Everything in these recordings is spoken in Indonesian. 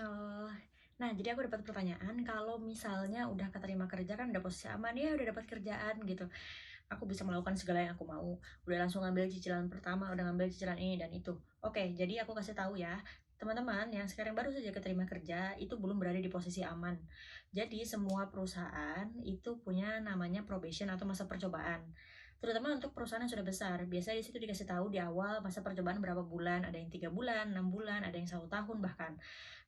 channel. Nah, jadi aku dapat pertanyaan, kalau misalnya udah keterima kerja kan udah posisi aman ya, udah dapat kerjaan gitu. Aku bisa melakukan segala yang aku mau. Udah langsung ngambil cicilan pertama, udah ngambil cicilan ini dan itu. Oke, jadi aku kasih tahu ya, teman-teman yang sekarang baru saja keterima kerja itu belum berada di posisi aman. Jadi semua perusahaan itu punya namanya probation atau masa percobaan. Terutama untuk perusahaan yang sudah besar, biasanya di situ dikasih tahu di awal masa percobaan berapa bulan, ada yang 3 bulan, 6 bulan, ada yang 1 tahun bahkan.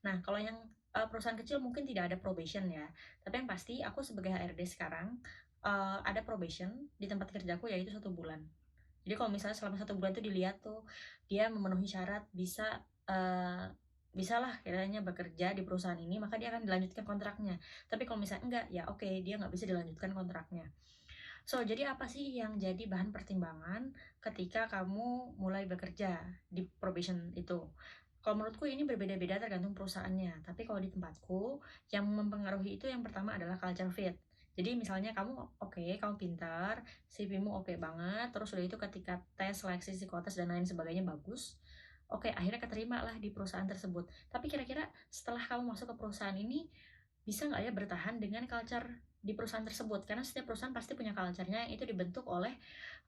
Nah, kalau yang perusahaan kecil mungkin tidak ada probation ya. Tapi yang pasti aku sebagai HRD sekarang ada probation di tempat kerjaku yaitu 1 bulan. Jadi kalau misalnya selama 1 bulan itu dilihat tuh dia memenuhi syarat bisa lah kiranya bekerja di perusahaan ini, maka dia akan dilanjutkan kontraknya. Tapi kalau misalnya enggak, ya oke, dia nggak bisa dilanjutkan kontraknya. So, jadi apa sih yang jadi bahan pertimbangan ketika kamu mulai bekerja di probation itu? Kalau menurutku ini berbeda-beda tergantung perusahaannya. Tapi kalau di tempatku, yang mempengaruhi itu yang pertama adalah culture fit. Jadi misalnya kamu oke, kamu pintar, CV-mu oke banget, terus udah itu ketika tes, seleksi, psikotes, dan lain sebagainya bagus, oke, akhirnya keterima lah di perusahaan tersebut. Tapi kira-kira setelah kamu masuk ke perusahaan ini, bisa nggak ya bertahan dengan culture di perusahaan tersebut? Karena setiap perusahaan pasti punya culture-nya yang itu dibentuk oleh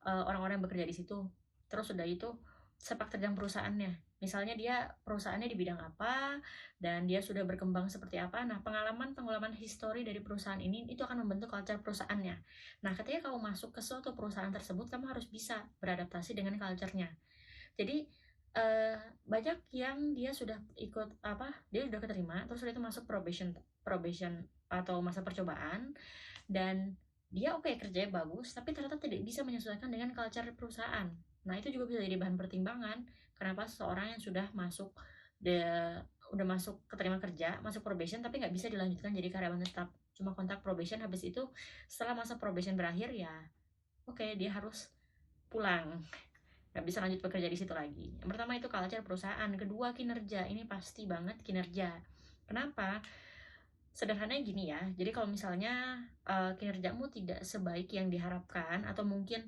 orang-orang yang bekerja di situ. Terus udah itu sepak terjang perusahaannya. Misalnya dia perusahaannya di bidang apa dan dia sudah berkembang seperti apa. Nah, pengalaman histori dari perusahaan ini itu akan membentuk culture perusahaannya. Nah, ketika kamu masuk ke suatu perusahaan tersebut, kamu harus bisa beradaptasi dengan culture-nya. Jadi banyak yang dia sudah ikut dia sudah keterima terus udah itu masuk probation atau masa percobaan dan dia oke kerjanya bagus tapi ternyata tidak bisa menyesuaikan dengan culture perusahaan. Nah, itu juga bisa jadi bahan pertimbangan kenapa seseorang yang sudah masuk de, udah masuk keterima kerja, masuk probation tapi nggak bisa dilanjutkan jadi karyawan tetap. Cuma kontrak probation, habis itu setelah masa probation berakhir ya oke, dia harus pulang, nggak bisa lanjut bekerja di situ lagi. Yang pertama itu culture perusahaan, kedua kinerja, ini pasti banget kinerja. Kenapa? Sederhananya gini ya, jadi kalau misalnya kinerjamu tidak sebaik yang diharapkan atau mungkin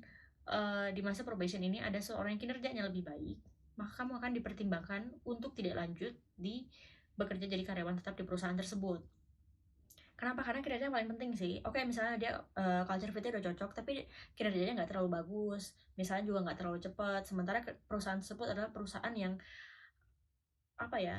di masa probation ini ada seorang yang kinerjanya lebih baik, maka kamu akan dipertimbangkan untuk tidak lanjut di bekerja jadi karyawan tetap di perusahaan tersebut. Kenapa? Karena kinerja paling penting sih. Oke, misalnya dia culture fit-nya udah cocok, tapi kinerjanya nggak terlalu bagus, misalnya juga nggak terlalu cepat. Sementara perusahaan tersebut adalah perusahaan yang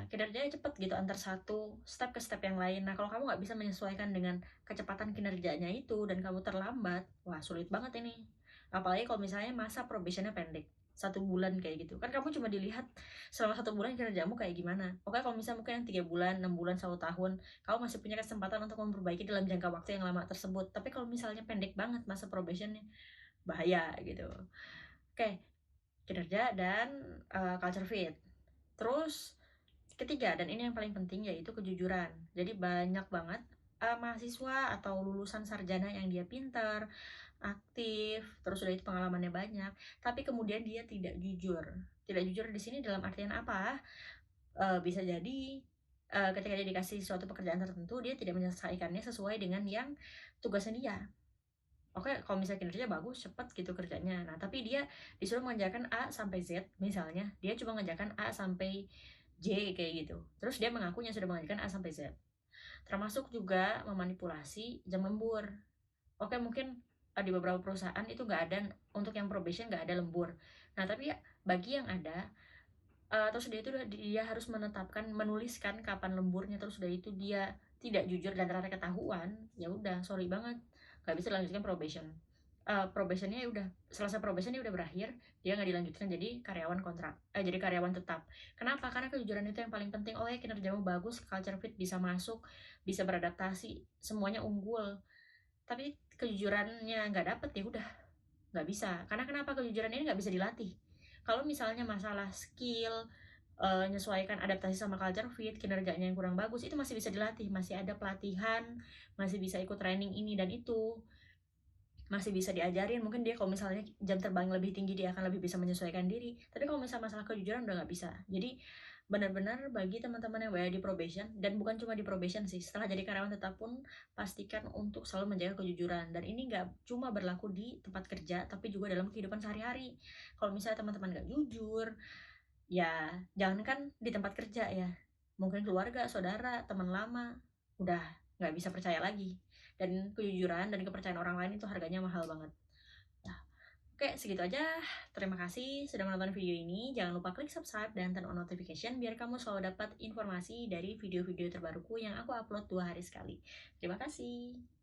kinerjanya cepet gitu antar satu step ke step yang lain. Nah, kalau kamu nggak bisa menyesuaikan dengan kecepatan kinerjanya itu dan kamu terlambat, wah sulit banget ini. Apalagi kalau misalnya masa probationnya pendek, 1 bulan kayak gitu. Kan kamu cuma dilihat selama 1 bulan kinerjamu kayak gimana. Oke, kalau misalnya mungkin yang 3 bulan, 6 bulan, 1 tahun, kamu masih punya kesempatan untuk memperbaiki dalam jangka waktu yang lama tersebut. Tapi kalau misalnya pendek banget masa probationnya, bahaya gitu. Oke, kinerja dan culture fit. Terus ketiga, dan ini yang paling penting, yaitu kejujuran. Jadi banyak banget mahasiswa atau lulusan sarjana yang dia pintar, aktif, terus udah itu pengalamannya banyak, tapi kemudian dia tidak jujur. Tidak jujur di sini dalam artian apa? Bisa jadi ketika dia dikasih suatu pekerjaan tertentu, dia tidak menyelesaikannya sesuai dengan yang tugasnya dia. Oke, kalau misalnya kinerja bagus, cepet gitu kerjanya. Nah, tapi dia disuruh mengerjakan A sampai Z, misalnya. Dia cuma mengerjakan A sampai J kayak gitu. Terus dia mengakunya sudah mengerjakan A sampai Z. Termasuk juga memanipulasi jam lembur. Oke, mungkin di beberapa perusahaan itu nggak ada, untuk yang probation nggak ada lembur. Nah, tapi ya bagi yang ada, terus dia harus menuliskan kapan lemburnya, terus udah itu dia tidak jujur dan ternyata ketahuan, ya udah sorry banget, nggak bisa dilanjutkan probation. Probationnya udah selesai, probationnya udah berakhir, dia nggak dilanjutkan jadi karyawan kontrak, jadi karyawan tetap. Kenapa? Karena kejujuran itu yang paling penting. Oh ya, kinerjamu bagus, culture fit, bisa masuk, bisa beradaptasi, semuanya unggul, tapi kejujurannya nggak dapet, ya udah nggak bisa. Karena kenapa? Kejujuran ini nggak bisa dilatih. Kalau misalnya masalah skill, menyesuaikan adaptasi sama culture fit, kinerjanya yang kurang bagus, itu masih bisa dilatih, masih ada pelatihan, masih bisa ikut training ini dan itu, masih bisa diajarin. Mungkin dia kalau misalnya jam terbang lebih tinggi, dia akan lebih bisa menyesuaikan diri. Tapi kalau misalnya masalah kejujuran udah nggak bisa. Jadi benar-benar bagi teman-teman yang berada di probation, dan bukan cuma di probation sih, setelah jadi karyawan tetap pun pastikan untuk selalu menjaga kejujuran. Dan ini nggak cuma berlaku di tempat kerja, tapi juga dalam kehidupan sehari-hari. Kalau misalnya teman-teman nggak jujur, ya jangankan di tempat kerja ya, mungkin keluarga, saudara, teman lama, udah nggak bisa percaya lagi. Dan kejujuran dan kepercayaan orang lain itu harganya mahal banget. Nah, oke, segitu aja. Terima kasih sudah menonton video ini. Jangan lupa klik subscribe dan turn on notification biar kamu selalu dapat informasi dari video-video terbaruku yang aku upload 2 hari sekali. Terima kasih.